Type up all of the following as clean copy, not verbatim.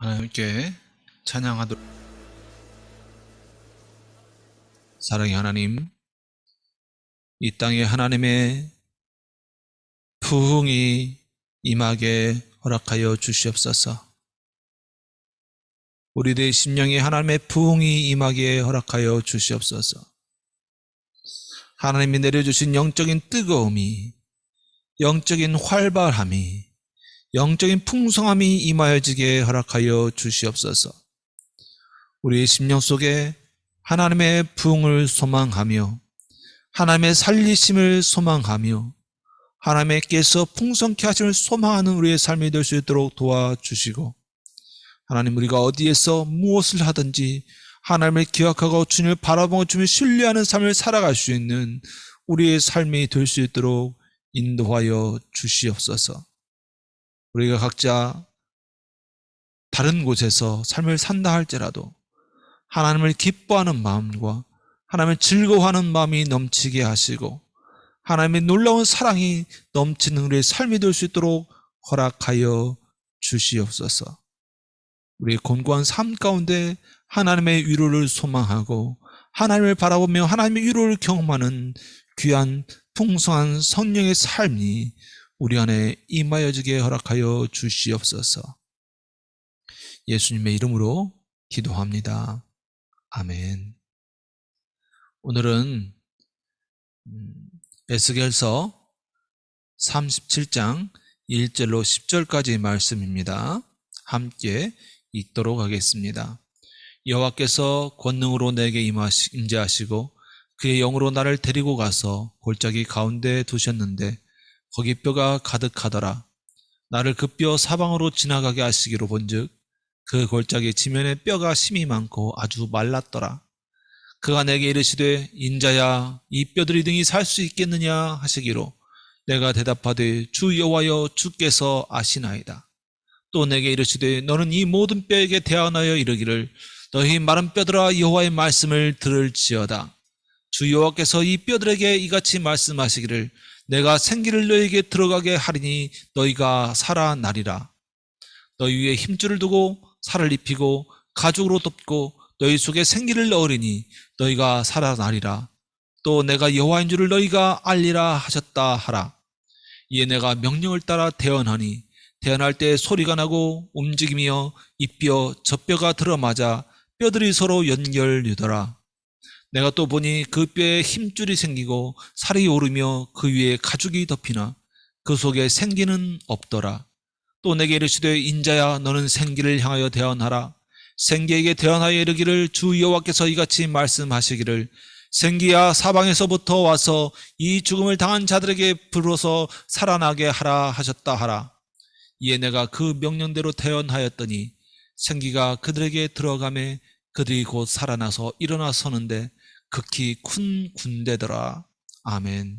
하나님께 찬양하도록. 사랑의 하나님, 이 땅에 하나님의 부흥이 임하게 허락하여 주시옵소서. 우리들의 심령에 하나님의 부흥이 임하게 허락하여 주시옵소서. 하나님이 내려주신 영적인 뜨거움이, 영적인 활발함이, 영적인 풍성함이 임하여지게 허락하여 주시옵소서. 우리의 심령 속에 하나님의 부흥을 소망하며 하나님의 살리심을 소망하며 하나님께서 풍성케 하심을 소망하는 우리의 삶이 될 수 있도록 도와주시고, 하나님, 우리가 어디에서 무엇을 하든지 하나님을 기억하고 주님을 바라보고 주님을 신뢰하는 삶을 살아갈 수 있는 우리의 삶이 될 수 있도록 인도하여 주시옵소서. 우리가 각자 다른 곳에서 삶을 산다 할지라도 하나님을 기뻐하는 마음과 하나님을 즐거워하는 마음이 넘치게 하시고 하나님의 놀라운 사랑이 넘치는 우리의 삶이 될 수 있도록 허락하여 주시옵소서. 우리의 곤고한 삶 가운데 하나님의 위로를 소망하고 하나님을 바라보며 하나님의 위로를 경험하는 귀한 풍성한 성령의 삶이 우리 안에 임하여지게 허락하여 주시옵소서. 예수님의 이름으로 기도합니다. 아멘. 오늘은 에스겔서 37장 1절로 10절까지 말씀입니다. 함께 읽도록 하겠습니다. 여호와께서 권능으로 내게 임재하시고 그의 영으로 나를 데리고 가서 골짜기 가운데 두셨는데 거기 뼈가 가득하더라. 나를 그 뼈 사방으로 지나가게 하시기로 본즉 그 골짜기 지면에 뼈가 심이 많고 아주 말랐더라. 그가 내게 이르시되 인자야, 이 뼈들이 등이 살 수 있겠느냐 하시기로 내가 대답하되 주 여호와여, 주께서 아시나이다. 또 내게 이르시되 너는 이 모든 뼈에게 대언하여 이르기를 너희 마른 뼈들아, 여호와의 말씀을 들을지어다. 주 여호와께서 이 뼈들에게 이같이 말씀하시기를 내가 생기를 너희에게 들어가게 하리니 너희가 살아나리라. 너희 위에 힘줄을 두고 살을 입히고 가죽으로 덮고 너희 속에 생기를 넣으리니 너희가 살아나리라. 또 내가 여호와인 줄을 너희가 알리라 하셨다 하라. 이에 내가 명령을 따라 대언하니 대언할 때 소리가 나고 움직이며 이 뼈 저 뼈가 들어맞아 뼈들이 서로 연결되더라. 내가 또 보니 그 뼈에 힘줄이 생기고 살이 오르며 그 위에 가죽이 덮이나 그 속에 생기는 없더라. 또 내게 이르시되 인자야, 너는 생기를 향하여 대언하라. 생기에게 대언하여 이르기를 주 여호와께서 이같이 말씀하시기를 생기야, 사방에서부터 와서 이 죽음을 당한 자들에게 불어서 살아나게 하라 하셨다 하라. 이에 내가 그 명령대로 대언하였더니 생기가 그들에게 들어가매 그들이 곧 살아나서 일어나 서는데 극히 큰 군대더라. 아멘.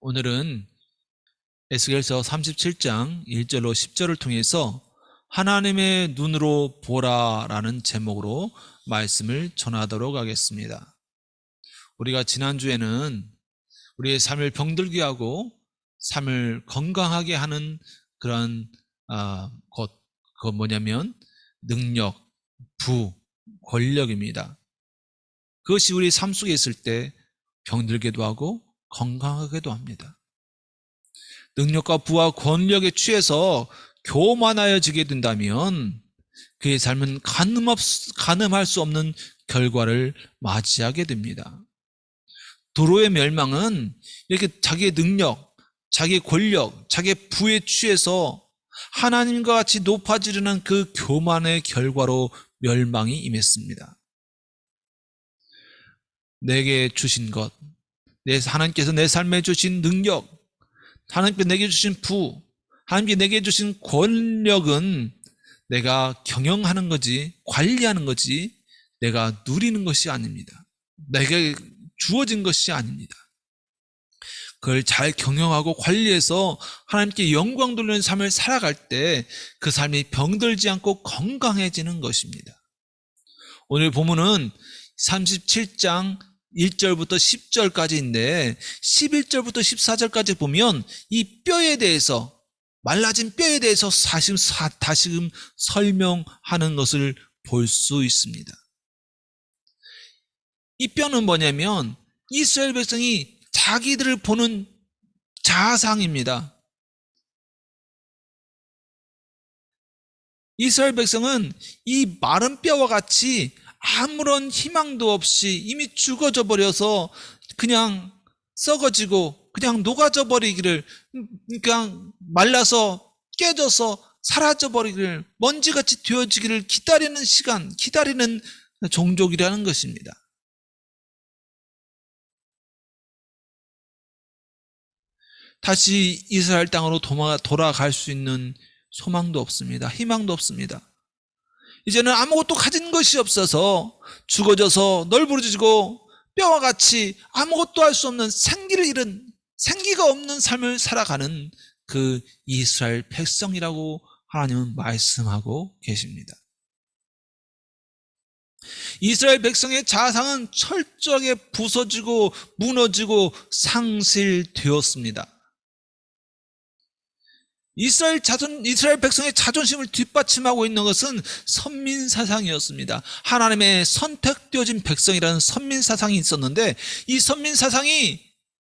오늘은 에스겔서 37장 1절로 10절을 통해서 하나님의 눈으로 보라라는 제목으로 말씀을 전하도록 하겠습니다. 우리가 지난주에는 우리의 삶을 병들게 하고 삶을 건강하게 하는 그런 그건 뭐냐면 능력, 부, 권력입니다. 그것이 우리 삶 속에 있을 때 병들게도 하고 건강하게도 합니다. 능력과 부와 권력에 취해서 교만하여지게 된다면 그의 삶은 가늠할 수 없는 결과를 맞이하게 됩니다. 도로의 멸망은 이렇게 자기의 능력, 자기의 권력, 자기의 부에 취해서 하나님과 같이 높아지려는 그 교만의 결과로 멸망이 임했습니다. 내게 주신 것, 하나님께서 내 삶에 주신 능력, 하나님께서 내게 주신 부, 하나님께 내게 주신 권력은 내가 경영하는 거지, 관리하는 거지, 내가 누리는 것이 아닙니다. 내게 주어진 것이 아닙니다. 그걸 잘 경영하고 관리해서 하나님께 영광 돌리는 삶을 살아갈 때 그 삶이 병들지 않고 건강해지는 것입니다. 오늘 본문은 37장 1절부터 10절까지인데 11절부터 14절까지 보면 이 뼈에 대해서 말라진 뼈에 대해서 다시금 설명하는 것을 볼 수 있습니다. 이 뼈는 뭐냐면 이스라엘 백성이 자기들을 보는 자상입니다. 이스라엘 백성은 이 마른 뼈와 같이 아무런 희망도 없이 이미 죽어져 버려서 그냥 썩어지고 그냥 녹아져 버리기를, 그냥 말라서 깨져서 사라져 버리기를, 먼지같이 되어지기를 기다리는 시간, 기다리는 종족이라는 것입니다. 다시 이스라엘 땅으로 돌아갈 수 있는 소망도 없습니다. 희망도 없습니다. 이제는 아무것도 가진 것이 없어서 죽어져서 널브러지고 뼈와 같이 아무것도 할 수 없는 생기를 잃은, 생기가 없는 삶을 살아가는 그 이스라엘 백성이라고 하나님은 말씀하고 계십니다. 이스라엘 백성의 자상은 철저하게 부서지고 무너지고 상실되었습니다. 이스라엘 백성의 자존심을 뒷받침하고 있는 것은 선민사상이었습니다. 하나님의 선택되어진 백성이라는 선민사상이 있었는데, 이 선민사상이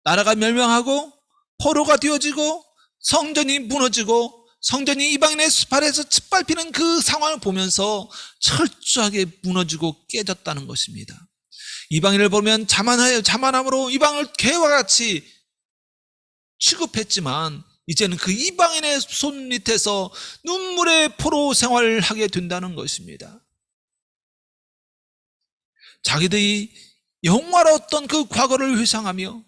나라가 멸망하고 포로가 되어지고 성전이 무너지고 성전이 이방인의 발에서 짓밟히는 그 상황을 보면서 철저하게 무너지고 깨졌다는 것입니다. 이방인을 보면 자만함으로 이방을 개와 같이 취급했지만 이제는 그 이방인의 손 밑에서 눈물의 포로 생활을 하게 된다는 것입니다. 자기들이 영화로웠던 그 과거를 회상하며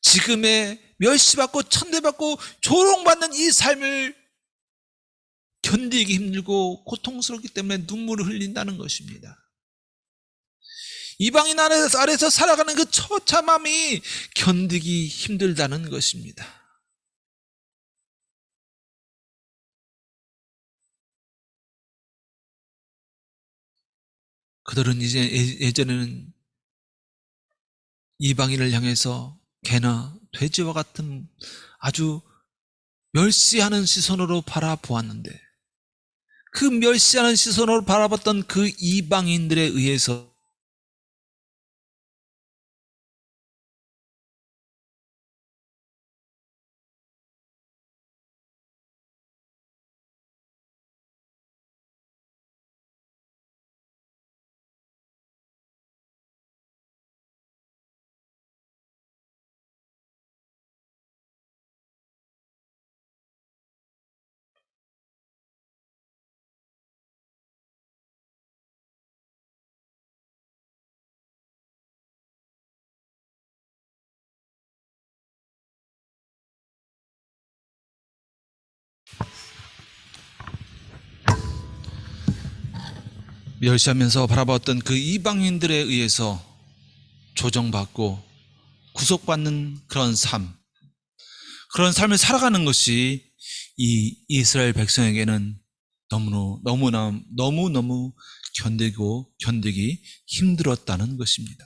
지금의 멸시받고 천대받고 조롱받는 이 삶을 견디기 힘들고 고통스럽기 때문에 눈물을 흘린다는 것입니다. 이방인 아래서 살아가는 그 처참함이 견디기 힘들다는 것입니다. 그들은 이제 예전에는 이방인을 향해서 개나 돼지와 같은 아주 멸시하는 시선으로 바라보았는데, 그 멸시하는 시선으로 바라봤던 그 이방인들에 의해서 멸시하면서 바라봤던 그 이방인들에 의해서 조정받고 구속받는 그런 그런 삶을 살아가는 것이 이 이스라엘 백성에게는 너무너무 견디기 힘들었다는 것입니다.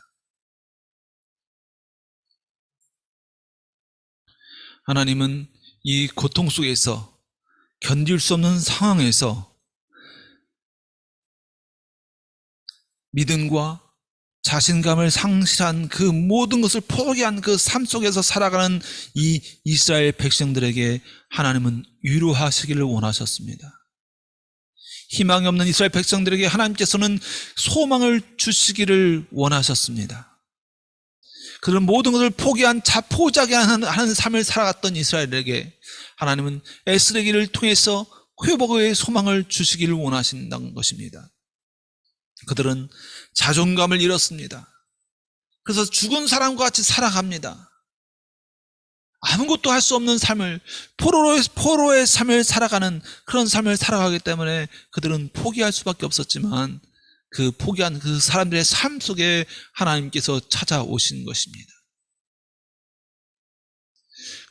하나님은 이 고통 속에서, 견딜 수 없는 상황에서 믿음과 자신감을 상실한 그 모든 것을 포기한 그 삶 속에서 살아가는 이 이스라엘 백성들에게 하나님은 위로하시기를 원하셨습니다. 희망이 없는 이스라엘 백성들에게 하나님께서는 소망을 주시기를 원하셨습니다. 그런 모든 것을 포기한 자포자기하는 삶을 살아갔던 이스라엘에게 하나님은 에스겔을 통해서 회복의 소망을 주시기를 원하신다는 것입니다. 그들은 자존감을 잃었습니다. 그래서 죽은 사람과 같이 살아갑니다. 아무것도 할 수 없는 삶을, 포로의 삶을 살아가는 그런 삶을 살아가기 때문에 그들은 포기할 수밖에 없었지만, 그 포기한 그 사람들의 삶 속에 하나님께서 찾아오신 것입니다.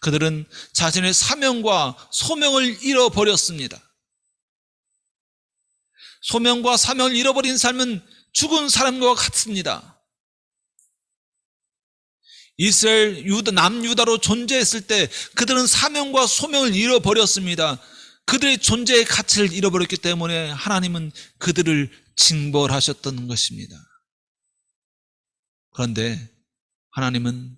그들은 자신의 사명과 소명을 잃어버렸습니다. 소명과 사명을 잃어버린 삶은 죽은 사람과 같습니다. 이스라엘 남유다로 존재했을 때 그들은 사명과 소명을 잃어버렸습니다. 그들의 존재의 가치를 잃어버렸기 때문에 하나님은 그들을 징벌하셨던 것입니다. 그런데 하나님은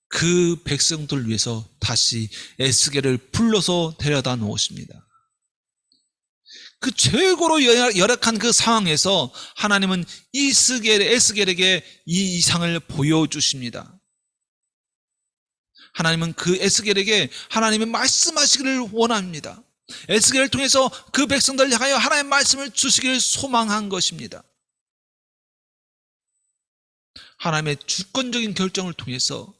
그 백성들을 위해서 다시 에스겔을 불러서 데려다 놓으십니다. 그 최고로 열악한 그 상황에서 하나님은 에스겔에게 이 이상을 보여주십니다. 하나님은 그 에스겔에게 하나님의 말씀하시기를 원합니다. 에스겔을 통해서 그 백성들을 향하여 하나님의 말씀을 주시기를 소망한 것입니다. 하나님의 주권적인 결정을 통해서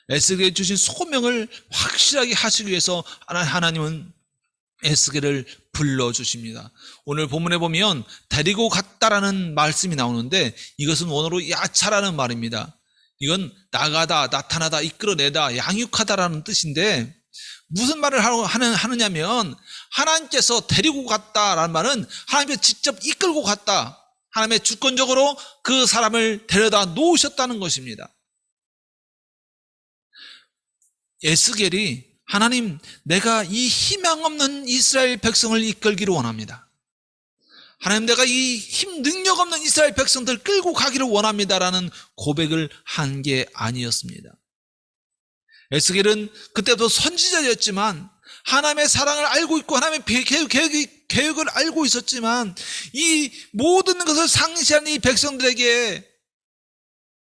에스겔에 주신 소명을 확실하게 하시기 위해서 하나님은 에스겔을 불러주십니다. 오늘 본문에 보면 데리고 갔다라는 말씀이 나오는데 이것은 원어로 야차라는 말입니다. 이건 나가다, 나타나다, 이끌어내다, 양육하다라는 뜻인데 무슨 말을 하느냐면 하나님께서 데리고 갔다라는 말은 하나님께서 직접 이끌고 갔다. 하나님의 주권적으로 그 사람을 데려다 놓으셨다는 것입니다. 에스겔이 하나님, 내가 이 희망 없는 이스라엘 백성을 이끌기를 원합니다. 하나님, 내가 이 능력 없는 이스라엘 백성들 끌고 가기를 원합니다라는 고백을 한 게 아니었습니다. 에스겔은 그때도 선지자였지만 하나님의 사랑을 알고 있고 하나님의 계획을 알고 있었지만 이 모든 것을 상시한 이 백성들에게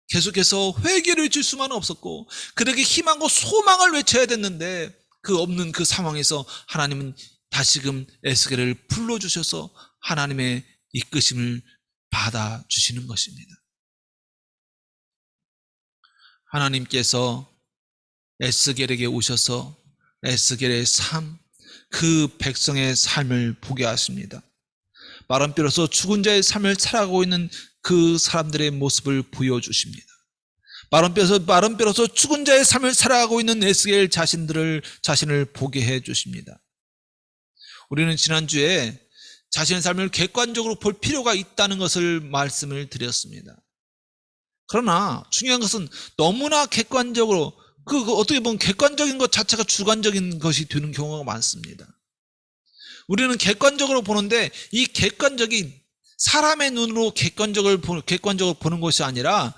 계속해서 회개를 줄 수만은 없었고 그들에게 희망과 소망을 외쳐야 됐는데 그 없는 그 상황에서 하나님은 다시금 에스겔을 불러주셔서 하나님의 이끄심을 받아주시는 것입니다. 하나님께서 에스겔에게 오셔서 에스겔의 삶, 그 백성의 삶을 보게 하십니다. 말은뼈로서 죽은 자의 삶을 살아가고 있는 그 사람들의 모습을 보여주십니다. 말은뼈로서 죽은 자의 삶을 살아가고 있는 에스겔 자신을 보게 해주십니다. 우리는 지난주에 자신의 삶을 객관적으로 볼 필요가 있다는 것을 말씀을 드렸습니다. 그러나 중요한 것은 너무나 객관적으로 어떻게 보면 객관적인 것 자체가 주관적인 것이 되는 경우가 많습니다. 우리는 객관적으로 보는데 이 객관적인 사람의 눈으로 객관적으로 보는 것이 아니라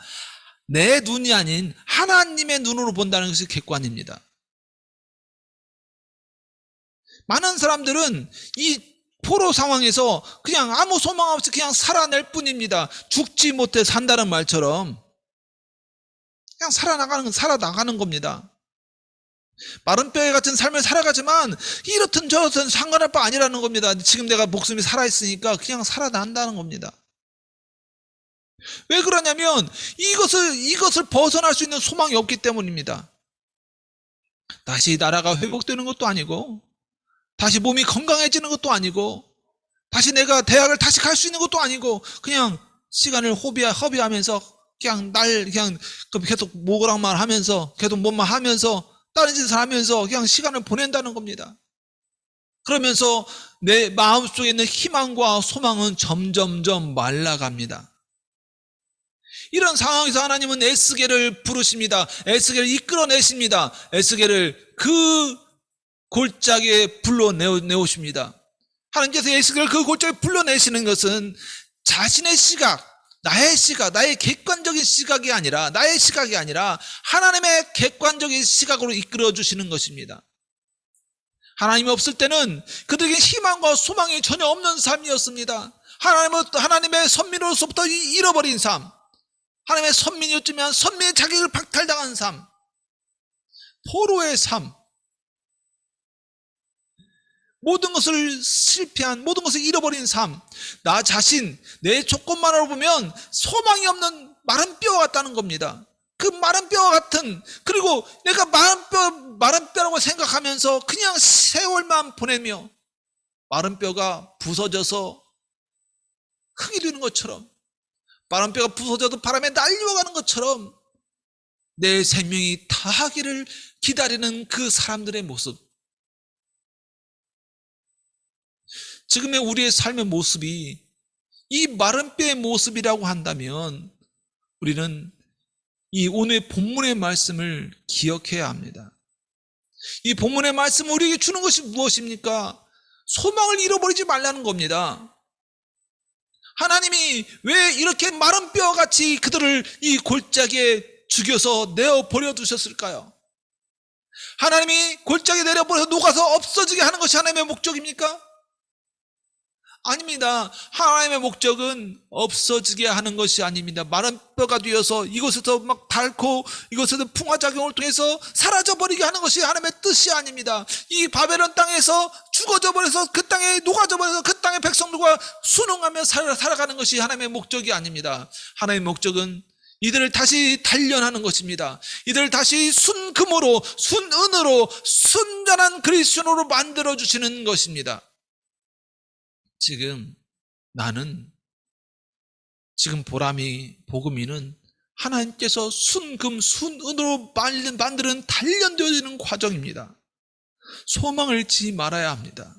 내 눈이 아닌 하나님의 눈으로 본다는 것이 객관입니다. 많은 사람들은 이 포로 상황에서 그냥 아무 소망 없이 그냥 살아낼 뿐입니다. 죽지 못해 산다는 말처럼 그냥 살아나가는 겁니다. 마른 뼈 같은 삶을 살아가지만 이렇든 저렇든 상관할 바 아니라는 겁니다. 지금 내가 목숨이 살아있으니까 그냥 살아난다는 겁니다. 왜 그러냐면 이것을 벗어날 수 있는 소망이 없기 때문입니다. 다시 나라가 회복되는 것도 아니고 다시 몸이 건강해지는 것도 아니고 다시 내가 대학을 다시 갈 수 있는 것도 아니고 그냥 시간을 허비하면서 그냥 계속 모거랑만 하면서 계속 뭔만 하면서 다른 짓을 하면서 그냥 시간을 보낸다는 겁니다. 그러면서 내 마음속에 있는 희망과 소망은 점점점 말라갑니다. 이런 상황에서 하나님은 에스겔을 부르십니다. 에스겔을 이끌어내십니다. 에스겔을 그 골짜기에 불러내오십니다. 하나님께서 에스겔을 그 골짜기에 불러내시는 것은 자신의 시각, 나의 객관적인 시각이 아니라 나의 시각이 아니라 하나님의 객관적인 시각으로 이끌어 주시는 것입니다. 하나님이 없을 때는 그들에게 희망과 소망이 전혀 없는 삶이었습니다. 하나님의 선민으로서부터 잃어버린 삶, 하나님의 선민이었지만 선민의 자격을 박탈당한 삶, 포로의 삶, 모든 것을 실패한, 모든 것을 잃어버린 삶, 나 자신, 내 조건만으로 보면 소망이 없는 마른 뼈 같다는 겁니다. 그 마른 뼈 같은, 그리고 내가 마른 뼈라고 생각하면서 그냥 세월만 보내며 마른 뼈가 부서져서 흙이 되는 것처럼, 마른 뼈가 부서져도 바람에 날려가는 것처럼 내 생명이 다하기를 기다리는 그 사람들의 모습, 지금의 우리의 삶의 모습이 이 마른 뼈의 모습이라고 한다면 우리는 이 오늘 본문의 말씀을 기억해야 합니다. 이 본문의 말씀 우리에게 주는 것이 무엇입니까? 소망을 잃어버리지 말라는 겁니다. 하나님이 왜 이렇게 마른 뼈같이 그들을 이 골짜기에 죽여서 내어버려 두셨을까요? 하나님이 골짜기에 내려버려서 녹아서 없어지게 하는 것이 하나님의 목적입니까? 아닙니다. 하나님의 목적은 없어지게 하는 것이 아닙니다. 마른 뼈가 되어서 이곳에서 막 닳고 이곳에서 풍화작용을 통해서 사라져버리게 하는 것이 하나님의 뜻이 아닙니다. 이 바벨론 땅에서 죽어져 버려서 그 땅에 녹아져 버려서 그 땅의 백성들과 순응하며 살아가는 것이 하나님의 목적이 아닙니다. 하나님의 목적은 이들을 다시 단련하는 것입니다. 이들을 다시 순금으로, 순은으로, 순전한 그리스도로 만들어주시는 것입니다. 지금 복음이는 하나님께서 순금, 순은으로 만드는 단련되어지는 과정입니다. 소망을 잃지 말아야 합니다.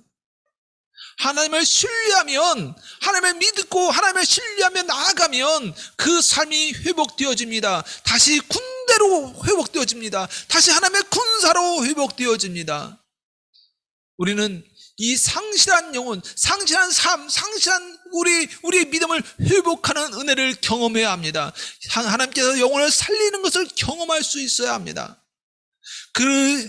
하나님을 신뢰하면, 하나님을 믿고 하나님을 신뢰하며 나아가면 그 삶이 회복되어집니다. 다시 군대로 회복되어집니다. 다시 하나님의 군사로 회복되어집니다. 우리는 이 상실한 영혼, 상실한 삶, 상실한 우리의 믿음을 회복하는 은혜를 경험해야 합니다. 하나님께서 영혼을 살리는 것을 경험할 수 있어야 합니다.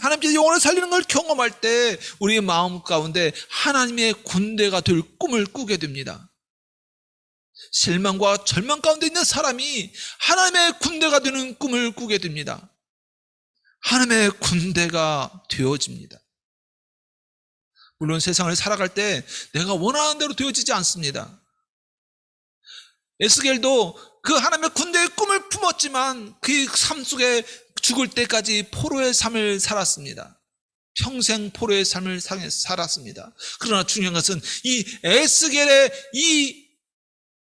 하나님께서 영혼을 살리는 걸 경험할 때 우리의 마음 가운데 하나님의 군대가 될 꿈을 꾸게 됩니다. 실망과 절망 가운데 있는 사람이 하나님의 군대가 되는 꿈을 꾸게 됩니다. 하나님의 군대가 되어집니다. 물론 세상을 살아갈 때 내가 원하는 대로 되어지지 않습니다. 에스겔도 그 하나님의 군대의 꿈을 품었지만 그 삶 속에 죽을 때까지 포로의 삶을 살았습니다. 평생 포로의 삶을 살았습니다. 그러나 중요한 것은 이 에스겔의 이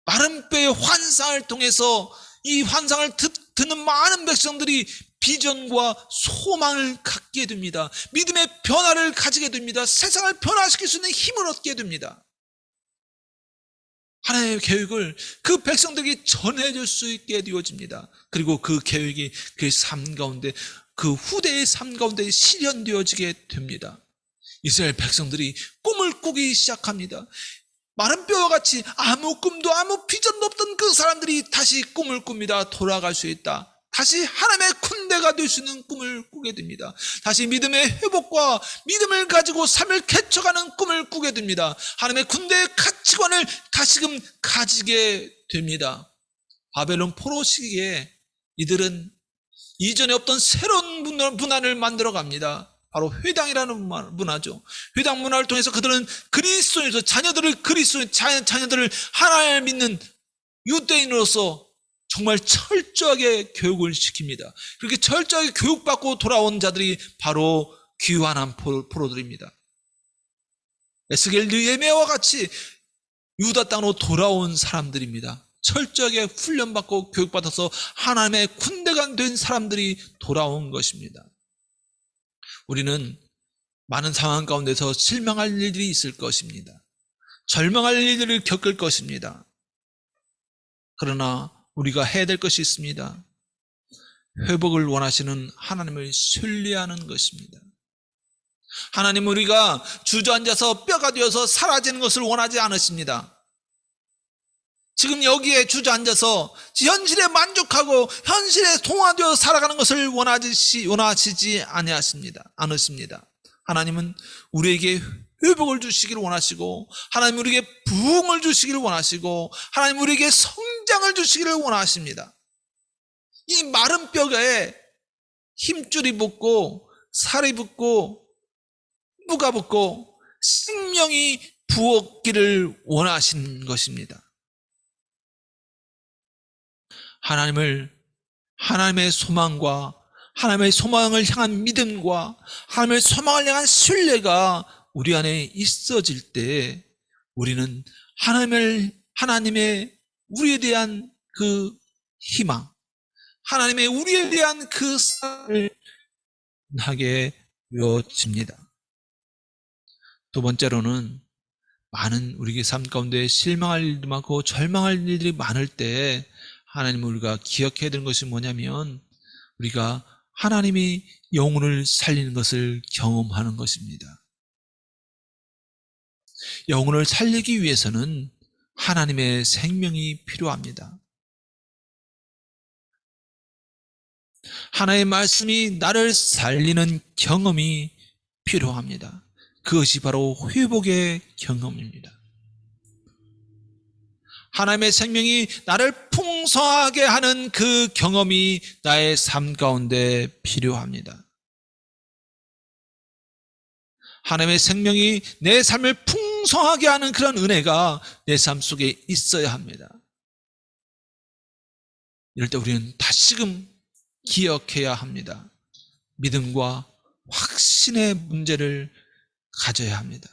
마른 뼈의 환상을 통해서 이 환상을 듣는 많은 백성들이 비전과 소망을 갖게 됩니다. 믿음의 변화를 가지게 됩니다. 세상을 변화시킬 수 있는 힘을 얻게 됩니다. 하나님의 계획을 그 백성들에게 전해줄 수 있게 되어집니다. 그리고 그 계획이 그 삶 가운데, 그 후대의 삶 가운데 실현되어지게 됩니다. 이스라엘 백성들이 꿈을 꾸기 시작합니다. 마른 뼈와 같이 아무 꿈도 아무 비전도 없던 그 사람들이 다시 꿈을 꿉니다. 돌아갈 수 있다. 다시 하나님의 군대가 될 수 있는 꿈을 꾸게 됩니다. 다시 믿음의 회복과 믿음을 가지고 삶을 개척하는 꿈을 꾸게 됩니다. 하나님의 군대의 가치관을 다시금 가지게 됩니다. 바벨론 포로 시기에 이들은 이전에 없던 새로운 문화를 만들어 갑니다. 바로 회당이라는 문화죠. 회당 문화를 통해서 그들은 그리스도인으로서 자녀들을 하나님을 믿는 유대인으로서 정말 철저하게 교육을 시킵니다. 그렇게 철저하게 교육받고 돌아온 자들이 바로 귀환한 포로들입니다. 에스겔 느헤미야와 같이 유다 땅으로 돌아온 사람들입니다. 철저하게 훈련받고 교육받아서 하나님의 군대가 된 사람들이 돌아온 것입니다. 우리는 많은 상황 가운데서 실망할 일들이 있을 것입니다. 절망할 일들을 겪을 것입니다. 그러나 우리가 해야 될 것이 있습니다. 회복을 원하시는 하나님을 신뢰하는 것입니다. 하나님은 우리가 주저앉아서 뼈가 되어서 사라지는 것을 원하지 않으십니다. 지금 여기에 주저앉아서 현실에 만족하고 현실에 동화되어 살아가는 것을 원하시지 않으십니다. 하나님은 우리에게 회복을 주시기를 원하시고, 하나님 우리에게 부흥을 주시기를 원하시고, 하나님 우리에게 성장을 주시기를 원하십니다. 이 마른 뼈에 힘줄이 붙고 살이 붙고 뼈가 붙고 생명이 부었기를 원하신 것입니다. 하나님의 소망과 하나님의 소망을 향한 믿음과 하나님의 소망을 향한 신뢰가 우리 안에 있어질 때 우리는 하나님의 우리에 대한 그 희망, 하나님의 우리에 대한 그 사랑을 하게 되어집니다. 두 번째로는 많은 우리의 삶 가운데 실망할 일도 많고 절망할 일들이 많을 때 하나님, 우리가 기억해야 되는 것이 뭐냐면 우리가 하나님이 영혼을 살리는 것을 경험하는 것입니다. 영혼을 살리기 위해서는 하나님의 생명이 필요합니다. 하나님의 말씀이 나를 살리는 경험이 필요합니다. 그것이 바로 회복의 경험입니다. 하나님의 생명이 나를 풍성하게 하는 그 경험이 나의 삶 가운데 필요합니다. 하나님의 생명이 내 삶을 풍성하게 하는 그런 은혜가 내 삶 속에 있어야 합니다. 이럴 때 우리는 다시금 기억해야 합니다. 믿음과 확신의 문제를 가져야 합니다.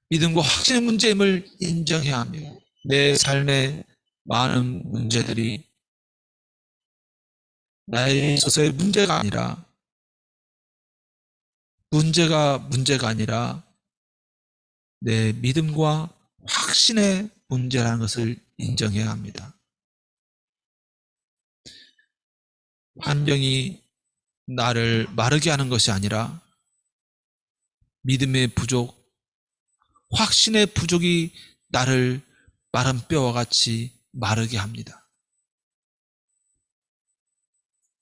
믿음과 확신의 문제임을 인정해야 합니다. 내 삶의 많은 문제들이 나에 있어서의 문제가 아니라 내 믿음과 확신의 문제라는 것을 인정해야 합니다. 환경이 나를 마르게 하는 것이 아니라 믿음의 부족, 확신의 부족이 나를 마른 뼈와 같이 마르게 합니다.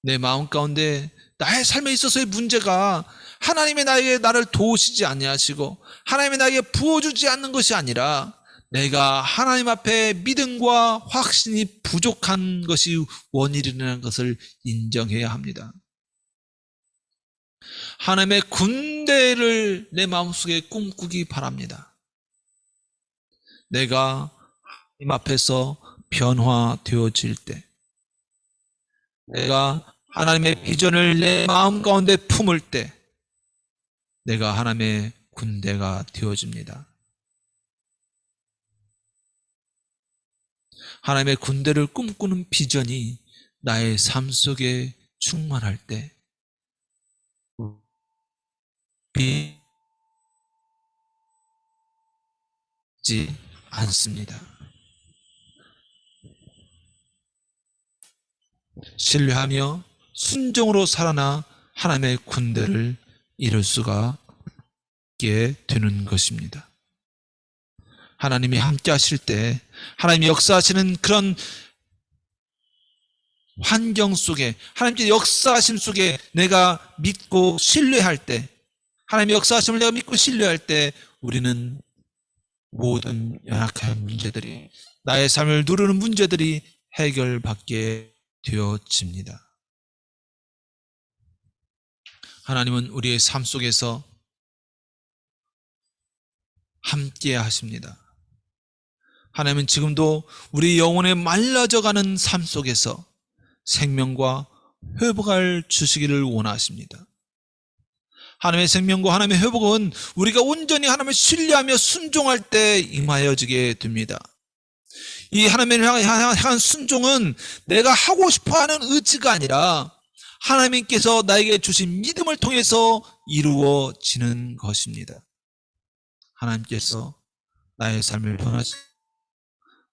내 마음 가운데 나의 삶에 있어서의 문제가 하나님의 나를 도우시지 아니하시고 하나님의 나에게 부어주지 않는 것이 아니라 내가 하나님 앞에 믿음과 확신이 부족한 것이 원인이라는 것을 인정해야 합니다. 하나님의 군대를 내 마음속에 꿈꾸기 바랍니다. 내가 하나님 앞에서 변화되어질 때, 내가 하나님의 비전을 내 마음 가운데 품을 때 내가 하나님의 군대가 되어집니다. 하나님의 군대를 꿈꾸는 비전이 나의 삶 속에 충만할 때 비지 않습니다. 신뢰하며 순종으로 살아나 하나님의 군대를 이룰 수가 있게 되는 것입니다. 하나님이 함께 하실 때, 하나님이 역사하시는 그런 환경 속에, 하나님께 역사하심 속에 내가 믿고 신뢰할 때, 하나님의 역사하심을 내가 믿고 신뢰할 때 우리는 모든 연약한 문제들이, 나의 삶을 누르는 문제들이 해결받게 되어집니다. 하나님은 우리의 삶 속에서 함께 하십니다. 하나님은 지금도 우리 영혼에 말라져가는 삶 속에서 생명과 회복을 주시기를 원하십니다. 하나님의 생명과 하나님의 회복은 우리가 온전히 하나님을 신뢰하며 순종할 때 임하여지게 됩니다. 이 하나님을 향한 순종은 내가 하고 싶어하는 의지가 아니라 하나님께서 나에게 주신 믿음을 통해서 이루어지는 것입니다. 하나님께서 나의 삶을 변화시키고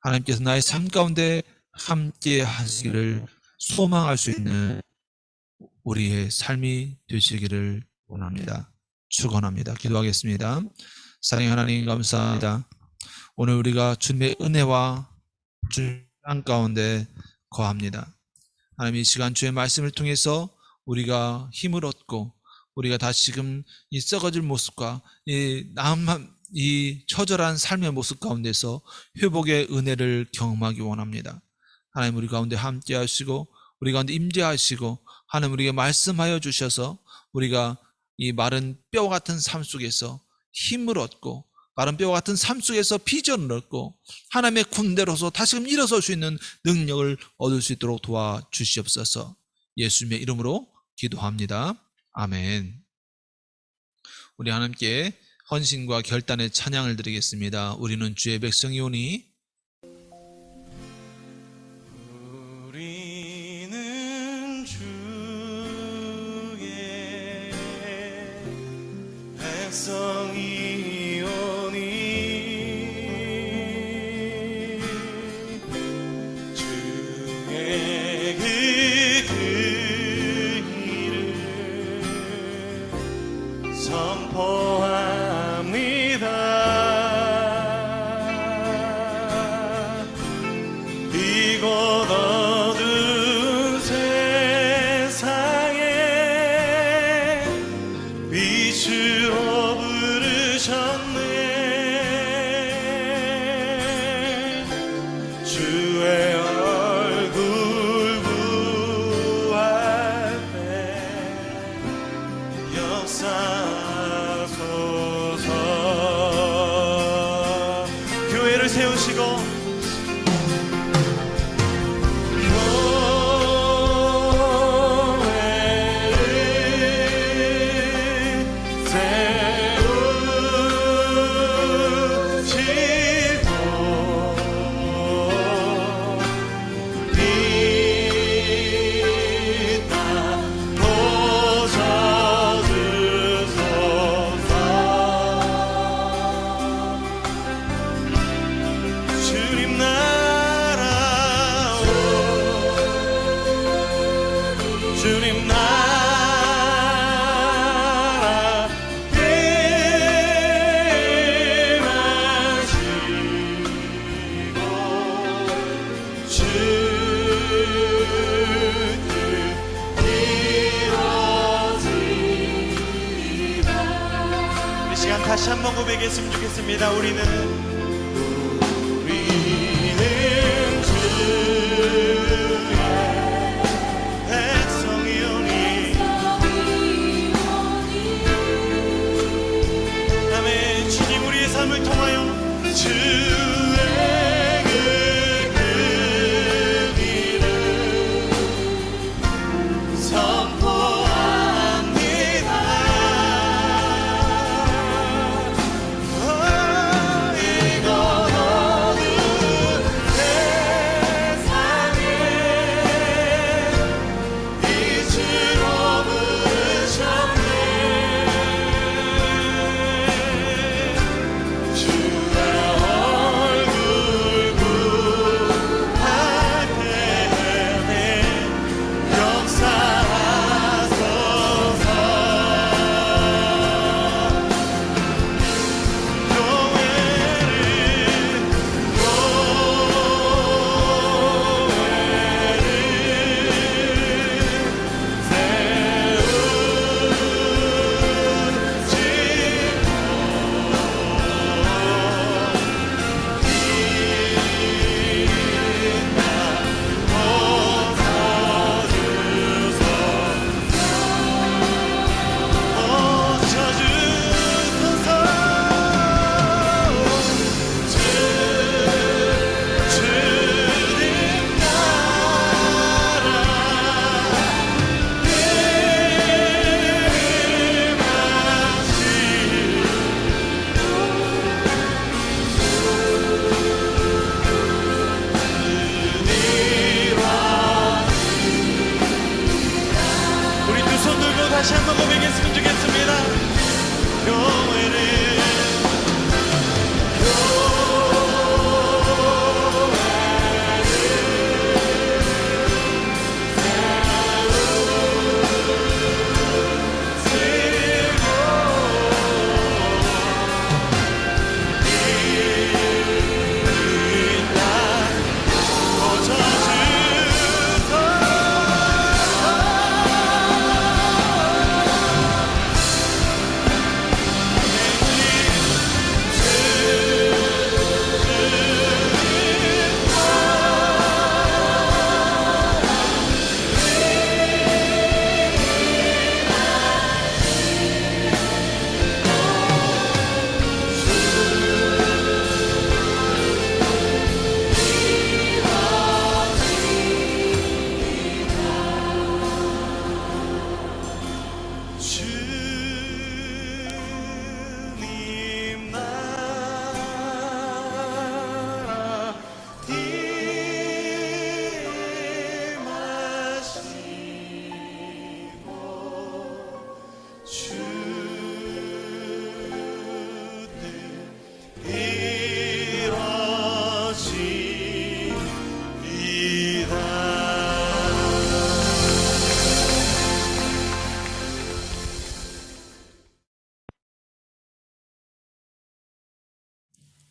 하나님께서 나의 삶 가운데 함께 하시기를 소망할 수 있는 우리의 삶이 되시기를 원합니다. 축원합니다. 기도하겠습니다. 사랑의 하나님, 감사합니다. 오늘 우리가 주님의 은혜와 주님 가운데 거합니다. 하나님, 이 시간 주의 말씀을 통해서 우리가 힘을 얻고 우리가 다시금 이 썩어질 모습과 이 처절한 삶의 모습 가운데서 회복의 은혜를 경험하기 원합니다. 하나님, 우리 가운데 함께 하시고 우리 가운데 임재하시고 하나님 우리에게 말씀하여 주셔서 우리가 이 마른 뼈 같은 삶 속에서 힘을 얻고 마른 뼈 같은 삶 속에서 비전을 얻고 하나님의 군대로서 다시금 일어설 수 있는 능력을 얻을 수 있도록 도와주시옵소서. 예수님의 이름으로 기도합니다. 아멘. 우리 하나님께 헌신과 결단의 찬양을 드리겠습니다. 우리는 주의 백성이오니. 우리는 주의 백성이오니 주 선포합니다. 이곳 어두운 세상에 빛으로 부르셨네. 주의 얼굴 구할 때 역사하소서. 교회를 세우시고 주님 나라 주님 나라 임하시고 주 뜻 이루어지리라. 이 시간 다시 한번 고백했으면 좋겠습니다. 우리는 주의 백성이오니. 아멘. 주님 우리의 삶을 통하여 주의 그 이름 선포합니다. 이곳 어두운 세상에 빛으로 부르셨네. 주의 얼굴 구할 때에 역사하소서. 우리 두 손 들고 다시 한번 고백했으면 좋겠습니다. 교회를 이루어지이다.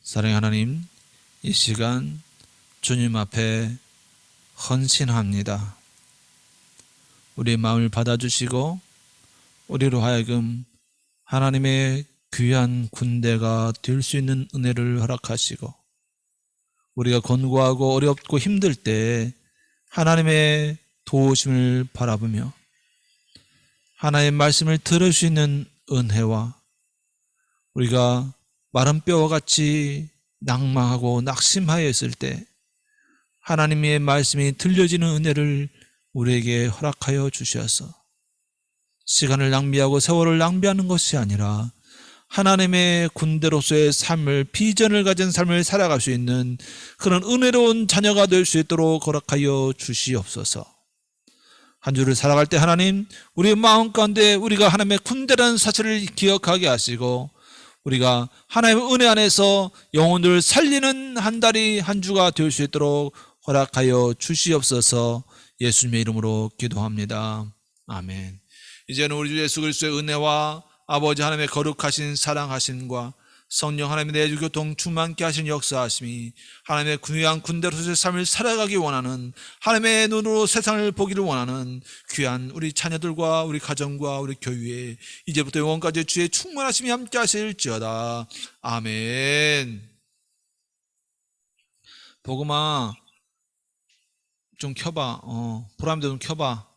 사랑의 하나님, 이 시간 주님 앞에 헌신합니다. 우리의 마음을 받아주시고 우리로 하여금 하나님의 귀한 군대가 될 수 있는 은혜를 허락하시고, 우리가 권고하고 어렵고 힘들 때 하나님의 도우심을 바라보며 하나님의 말씀을 들을 수 있는 은혜와, 우리가 마른 뼈와 같이 낭망하고 낙심하여 있을 때 하나님의 말씀이 들려지는 은혜를 우리에게 허락하여 주셔서 시간을 낭비하고 세월을 낭비하는 것이 아니라 하나님의 군대로서의 삶을, 비전을 가진 삶을 살아갈 수 있는 그런 은혜로운 자녀가 될 수 있도록 허락하여 주시옵소서. 한 주를 살아갈 때 하나님, 우리의 마음 가운데 우리가 하나님의 군대라는 사실을 기억하게 하시고, 우리가 하나님의 은혜 안에서 영혼을 살리는 한 달이, 한 주가 될 수 있도록 허락하여 주시옵소서. 예수님의 이름으로 기도합니다. 아멘. 이제는 우리 주 예수 그리스도의 은혜와 아버지 하나님의 거룩하신 사랑하심과 성령 하나님의 내주 교통 충만케 하신 역사하심이 하나님의 귀한 군대로서의 삶을 살아가기 원하는, 하나님의 눈으로 세상을 보기를 원하는 귀한 우리 자녀들과 우리 가정과 우리 교회에 이제부터 영원까지 주의 충만하심이 함께 하실지어다. 아멘. 복음아 좀 켜봐. 보람도 좀 켜봐.